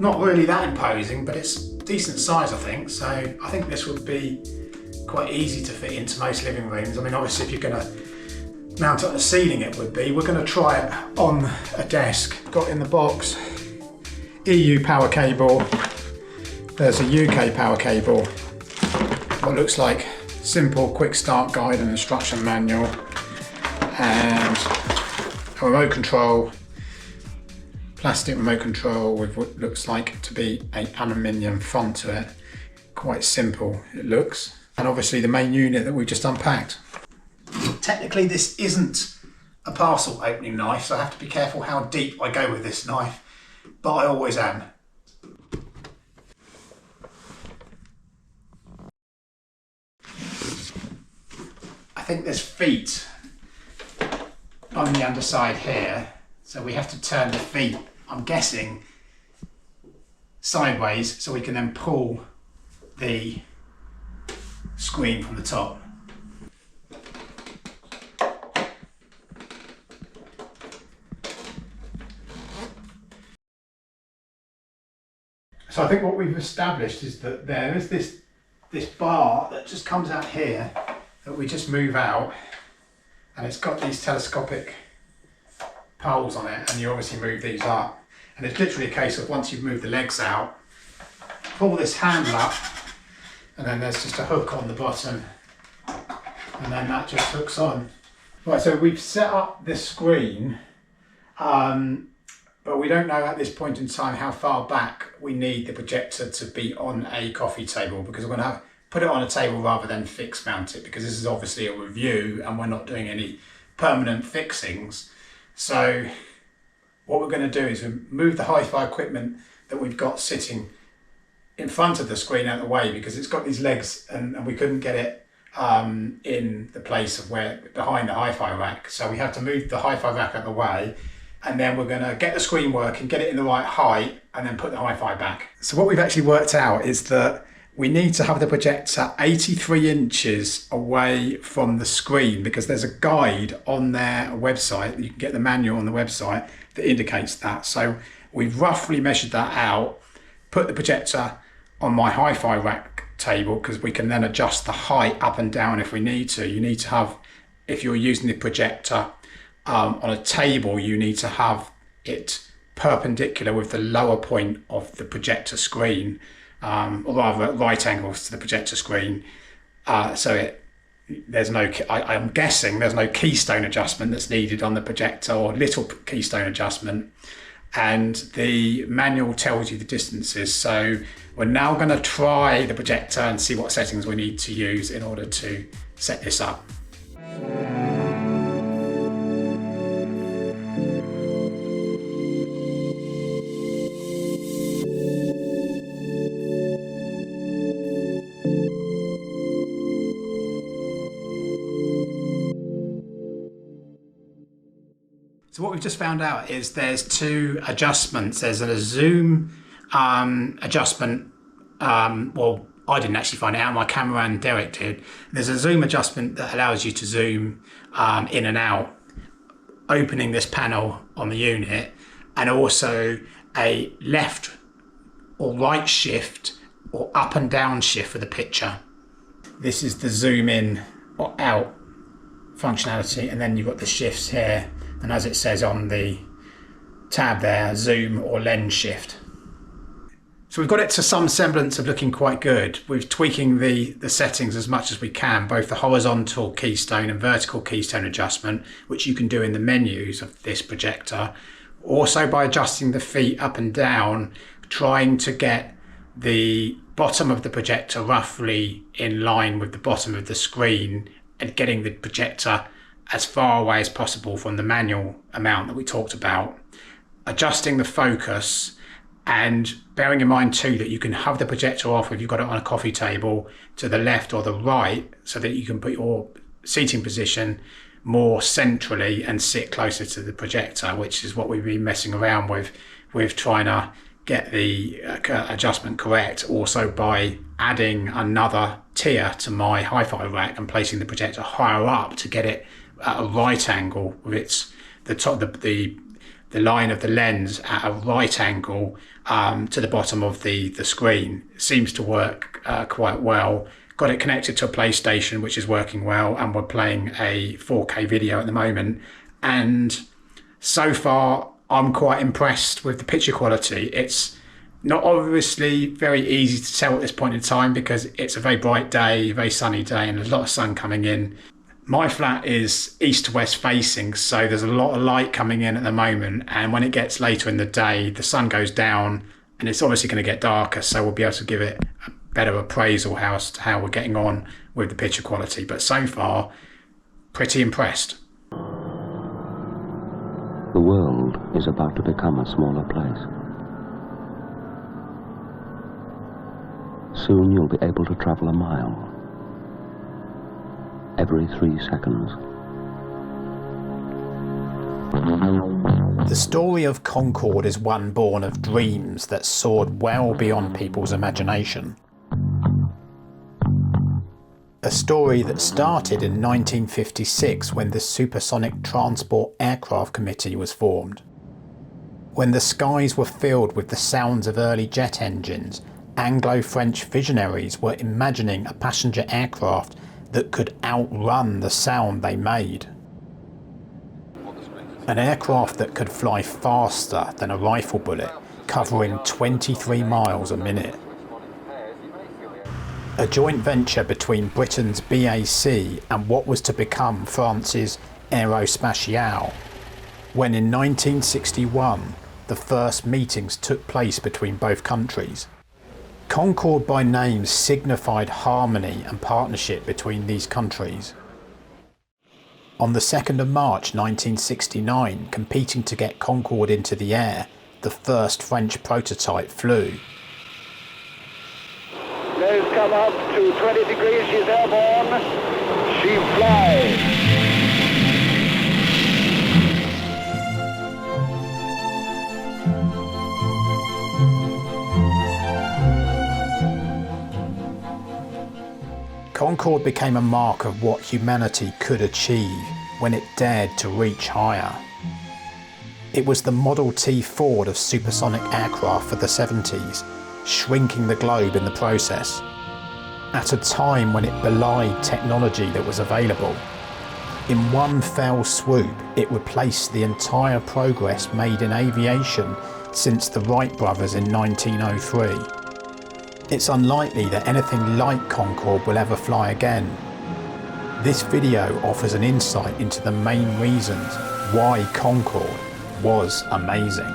Not really that imposing, but it's decent size, I think. So I think this would be quite easy to fit into most living rooms. I mean, obviously, if you're going to mount it on the ceiling, it would be. We're going to try it on a desk. Got in the box EU power cable. There's a UK power cable. What looks like simple quick start guide and instruction manual, and a remote control, plastic remote control with what looks like to be an aluminium front to it. Quite simple it looks. And obviously the main unit that we just unpacked. Technically this isn't a parcel opening knife, so I have to be careful how deep I go with this knife, but I always am. I think there's feet on the underside here, so we have to turn the feet, I'm guessing, sideways so we can then pull the screen from the top. So I think what we've established is that there is this bar that just comes out here that we just move out, and it's got these telescopic poles on it, and you obviously move these up, and it's literally a case of once you've moved the legs out, pull this handle up, and then there's just a hook on the bottom, and then that just hooks on. Right, so we've set up this screen, but we don't know at this point in time how far back we need the projector to be on a coffee table, because we're going to put it on a table rather than fix mount it, because this is obviously a review and we're not doing any permanent fixings. So what we're going to do is move the hi-fi equipment that we've got sitting in front of the screen out of the way, because it's got these legs and we couldn't get it in the place of where behind the hi-fi rack. So we have to move the hi-fi rack out of the way, and then we're going to get the screen working, get it in the right height, and then put the hi-fi back. So what we've actually worked out is that we need to have the projector 83 inches away from the screen, because there's a guide on their website. You can get the manual on the website that indicates that. So we've roughly measured that out, put the projector on my hi-fi rack table, because we can then adjust the height up and down if we need to. You need to have, if you're using the projector on a table, you need to have it perpendicular with the lower point of the projector screen, or rather at right angles to the projector screen. There's no, I'm guessing there's no keystone adjustment that's needed on the projector, or little keystone adjustment. And the manual tells you the distances. So we're now going to try the projector and see what settings we need to use in order to set this up. So what we've just found out is there's two adjustments. There's a zoom adjustment. Well, I didn't actually find it out, my cameraman Derek did. There's a zoom adjustment that allows you to zoom in and out, opening this panel on the unit, and also a left or right shift or up and down shift for the picture. This is the zoom in or out functionality, and then you've got the shifts here. And as it says on the tab there, zoom or lens shift. So we've got it to some semblance of looking quite good. We're tweaking the settings as much as we can, both the horizontal keystone and vertical keystone adjustment, which you can do in the menus of this projector. Also by adjusting the feet up and down, trying to get the bottom of the projector roughly in line with the bottom of the screen, and getting the projector as far away as possible from the manual amount that we talked about, adjusting the focus, and bearing in mind too that you can have the projector off if you've got it on a coffee table to the left or the right, so that you can put your seating position more centrally and sit closer to the projector, which is what we've been messing around with trying to get the adjustment correct, also by adding another tier to my hi-fi rack and placing the projector higher up to get it at a right angle with the the line of the lens at a right angle to the bottom of the screen. It seems to work quite well. Got it connected to a PlayStation, which is working well, and we're playing a 4K video at the moment. And so far, I'm quite impressed with the picture quality. It's not obviously very easy to tell at this point in time because it's a very bright day, a very sunny day, and there's a lot of sun coming in. My flat is east to west facing, so there's a lot of light coming in at the moment, and when it gets later in the day, the sun goes down and it's obviously going to get darker, so we'll be able to give it a better appraisal as to how we're getting on with the picture quality. But so far, pretty impressed. The world is about to become a smaller place. Soon you'll be able to travel a mile every 3 seconds. The story of Concorde is one born of dreams that soared well beyond people's imagination. A story that started in 1956 when the Supersonic Transport Aircraft Committee was formed. When the skies were filled with the sounds of early jet engines, Anglo-French visionaries were imagining a passenger aircraft that could outrun the sound they made. An aircraft that could fly faster than a rifle bullet, covering 23 miles a minute. A joint venture between Britain's BAC and what was to become France's Aerospatiale, when in 1961 the first meetings took place between both countries. Concorde by name signified harmony and partnership between these countries. On the 2nd of March 1969, competing to get Concorde into the air, the first French prototype flew. Nose come up to 20 degrees, she's airborne, she flies. Concorde became a mark of what humanity could achieve when it dared to reach higher. It was the Model T Ford of supersonic aircraft for the 70s, shrinking the globe in the process. At a time when it belied technology that was available. In one fell swoop, it replaced the entire progress made in aviation since the Wright brothers in 1903. It's unlikely that anything like Concorde will ever fly again. This video offers an insight into the main reasons why Concorde was amazing.